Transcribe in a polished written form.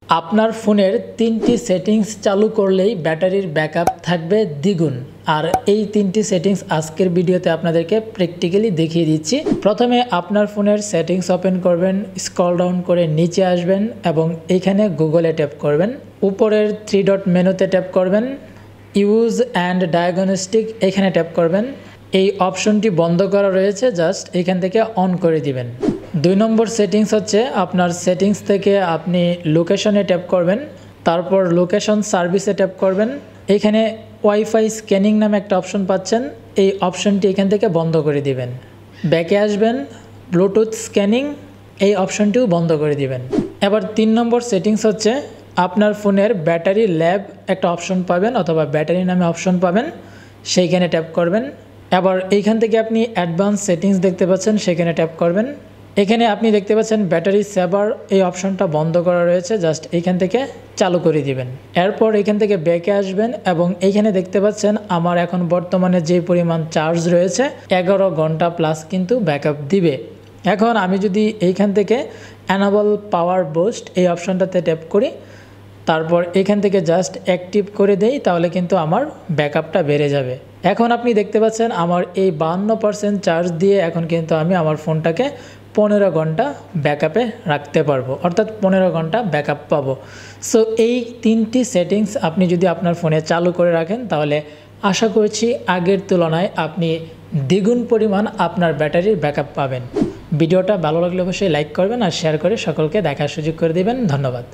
আপনার ফোনের 3টি সেটিংস চালু করলেই ব্যাটারির ব্যাকআপ থাকবে দ্বিগুণ। আর এই 3টি সেটিংস আজকের ভিডিওতে আপনাদেরকে প্র্যাকটিক্যালি দেখিয়ে দিচ্ছি। প্রথমে আপনার ফোনের সেটিংস ওপেন করবেন, স্ক্রল ডাউন করে নিচে আসবেন এবং এইখানে গুগলে ট্যাপ করবেন। উপরের 3 ডট মেনুতে ট্যাপ করবেন, ইউজ অ্যান্ড ডায়াগনস্টিক এখানে ট্যাপ করবেন। এই অপশনটি বন্ধ করা রয়েছে, জাস্ট এখান থেকে অন করে দিবেন। 2 নম্বর সেটিংস হচ্ছে আপনার সেটিংস থেকে আপনি লোকেশনে ট্যাপ করবেন, তারপর লোকেশন সার্ভিসে ট্যাপ করবেন। এখানে ওয়াইফাই স্ক্যানিং নামে একটা অপশন পাচ্ছেন, এই অপশনটি এখান থেকে বন্ধ করে দিবেন। ব্যাকে আসবেন, ব্লুটুথ স্ক্যানিং এই অপশনটিও বন্ধ করে দিবেন। এবার 3 নম্বর সেটিংস হচ্ছে আপনার ফোনের ব্যাটারি ল্যাব একটা অপশন পাবেন অথবা ব্যাটারি নামে অপশন পাবেন, সেইখানে ট্যাপ করবেন। এবার এইখান থেকে আপনি অ্যাডভান্স সেটিংস দেখতে পাচ্ছেন, সেখানে ট্যাপ করবেন। এখানে আপনি দেখতে পাচ্ছেন ব্যাটারি সেভার এই অপশনটা বন্ধ করা রয়েছে, জাস্ট এইখান থেকে চালু করে দিবেন। এরপর এখান থেকে ব্যাকে আসবেন এবং এইখানে দেখতে পাচ্ছেন আমার এখন বর্তমানে যে পরিমাণ চার্জ রয়েছে 11 ঘন্টা প্লাস কিন্তু ব্যাকআপ দিবে। এখন আমি যদি এইখান থেকে অ্যানাবল পাওয়ার বুস্ট এই অপশনটাতে ট্যাপ করি, তারপর এখান থেকে জাস্ট অ্যাক্টিভ করে দেই, তাহলে কিন্তু আমার ব্যাকআপটা বেড়ে যাবে। এখন আপনি দেখতে পাচ্ছেন আমার এই 52% চার্জ দিয়ে এখন কিন্তু আমি আমার ফোনটাকে 15 ঘন্টা ব্যাকআপে রাখতে পারবো, অর্থাৎ 15 ঘন্টা ব্যাকআপ পাবো। সো এই 3টি সেটিংস আপনি যদি আপনার ফোনে চালু করে রাখেন, তাহলে আশা করছি আগের তুলনায় আপনি দ্বিগুণ পরিমাণ আপনার ব্যাটারির ব্যাকআপ পাবেন। ভিডিওটা ভালো লাগলে অবশ্যই লাইক করবেন আর শেয়ার করে সকলকে দেখার সুযোগ করে দেবেন। ধন্যবাদ।